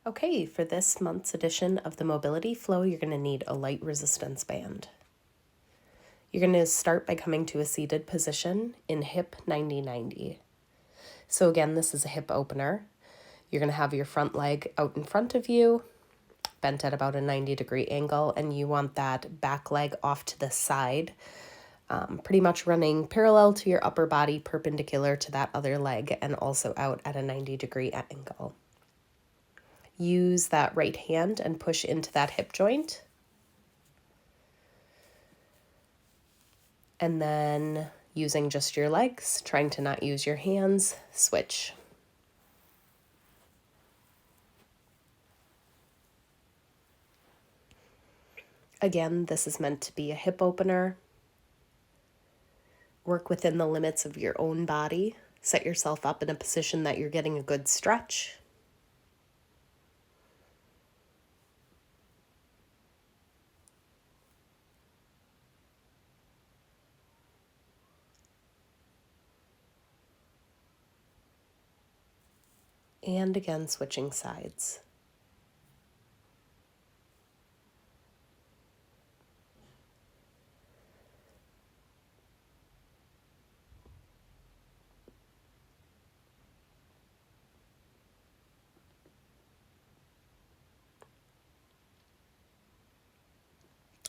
Okay, for this month's edition of the Mobility Flow, you're going to need a light resistance band. You're going to start by coming to a seated position in hip 90-90. So again, this is a hip opener. You're going to have your front leg out in front of you, bent at about a 90-degree angle, and you want that back leg off to the side, pretty much running parallel to your upper body, perpendicular to that other leg, and also out at a 90-degree angle. Use that right hand and push into that hip joint. And then using just your legs, trying to not use your hands, switch. Again, this is meant to be a hip opener. Work within the limits of your own body. Set yourself up in a position that you're getting a good stretch. And again, switching sides.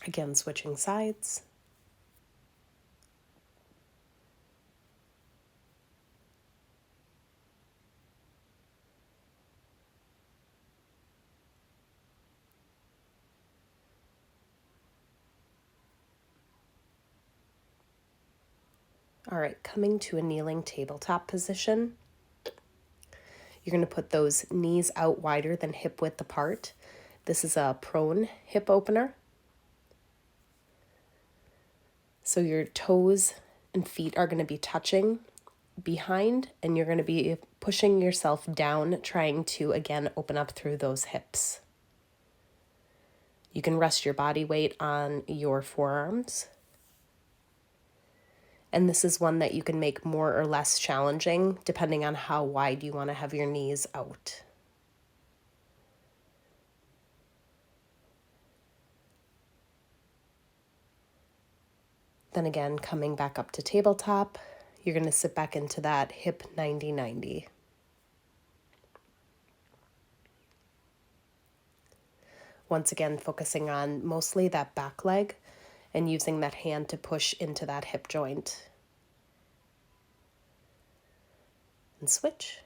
Again, switching sides. All right, coming to a kneeling tabletop position. You're going to put those knees out wider than hip width apart. This is a prone hip opener. So your toes and feet are going to be touching behind, and you're going to be pushing yourself down, trying to, again, open up through those hips. You can rest your body weight on your forearms. And this is one that you can make more or less challenging, depending on how wide you want to have your knees out. Then again, coming back up to tabletop, you're going to sit back into that hip 90-90. Once again, focusing on mostly that back leg and using that hand to push into that hip joint. And switch.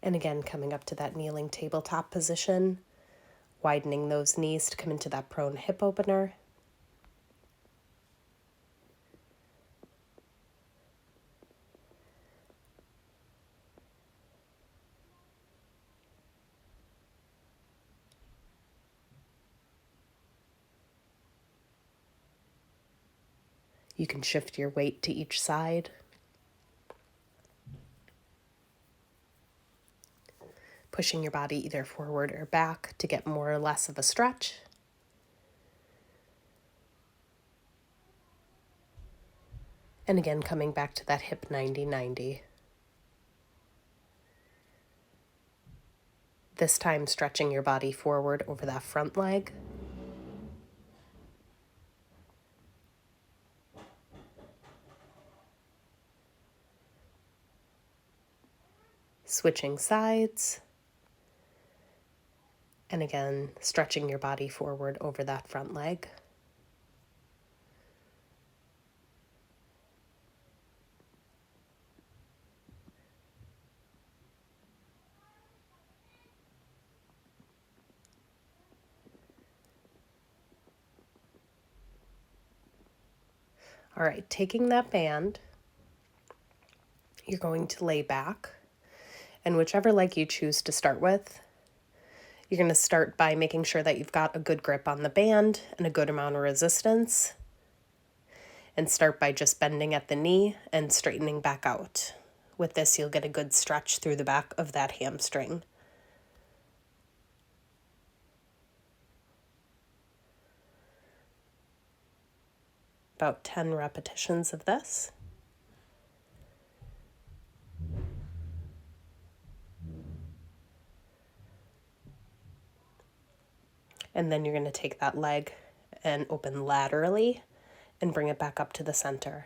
And again, coming up to that kneeling tabletop position, widening those knees to come into that prone hip opener. You can shift your weight to each side. Pushing your body either forward or back to get more or less of a stretch. And again, coming back to that hip 90-90. This time stretching your body forward over that front leg. Switching sides. And again, stretching your body forward over that front leg. All right, taking that band, you're going to lay back, and whichever leg you choose to start with, you're going to start by making sure that you've got a good grip on the band and a good amount of resistance, and start by just bending at the knee and straightening back out. With this, you'll get a good stretch through the back of that hamstring. about 10 repetitions of this. And then you're going to take that leg and open laterally and bring it back up to the center.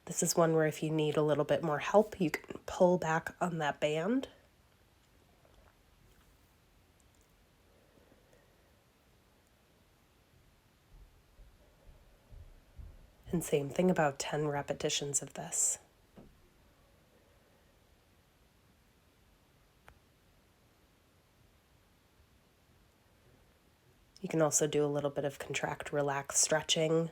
This is one where if you need a little bit more help, you can pull back on that band. And same thing, about 10 repetitions of this. You can also do a little bit of contract, relax stretching,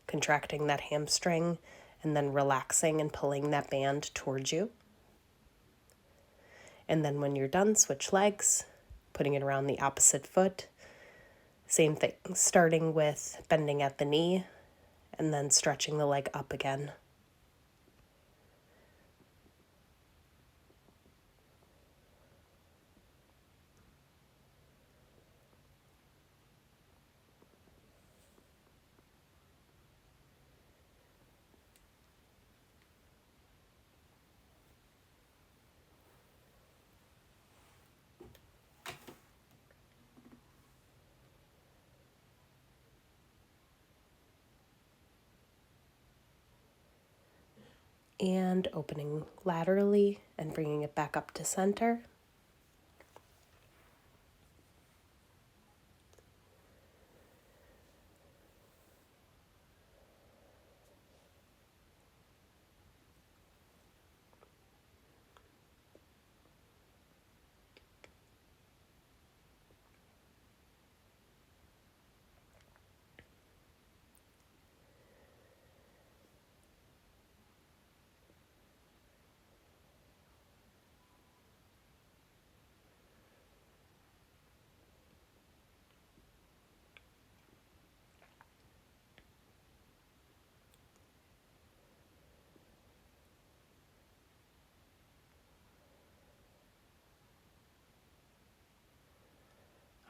contracting that hamstring, and then relaxing and pulling that band towards you. And then when you're done, switch legs, putting it around the opposite foot. Same thing, starting with bending at the knee and then stretching the leg up again. And opening laterally and bringing it back up to center.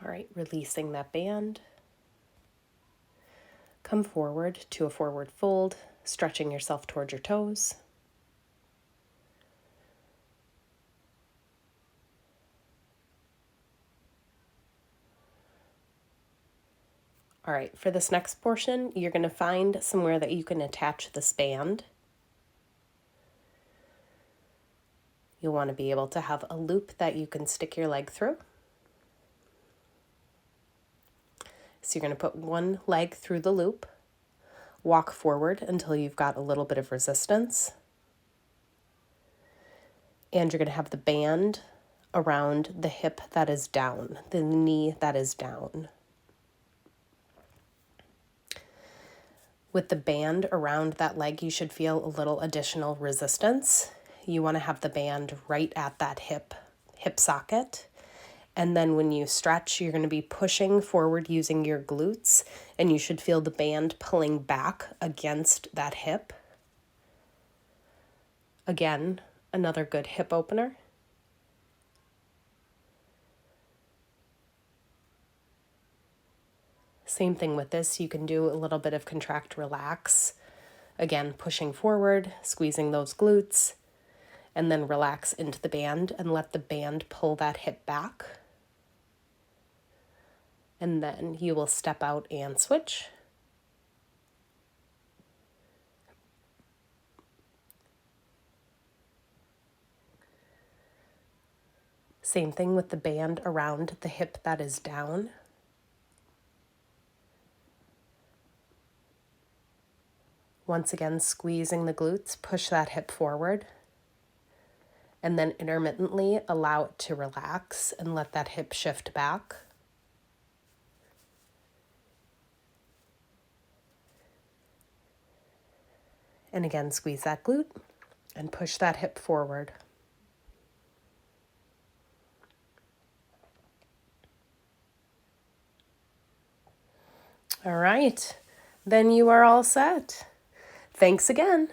All right, releasing that band. Come forward to a forward fold, stretching yourself towards your toes. All right, for this next portion, you're going to find somewhere that you can attach this band. You'll want to be able to have a loop that you can stick your leg through. So you're going to put one leg through the loop, walk forward until you've got a little bit of resistance. And you're going to have the band around the hip that is down, the knee that is down. With the band around that leg, you should feel a little additional resistance. You want to have the band right at that hip socket. And then when you stretch, you're going to be pushing forward using your glutes, and you should feel the band pulling back against that hip. Again, another good hip opener. Same thing with this, you can do a little bit of contract, relax. Again, pushing forward, squeezing those glutes, and then relax into the band and let the band pull that hip back. And then you will step out and switch. Same thing with the band around the hip that is down. Once again, squeezing the glutes, push that hip forward. And then intermittently allow it to relax and let that hip shift back. And again, squeeze that glute and push that hip forward. All right, then you are all set. Thanks again.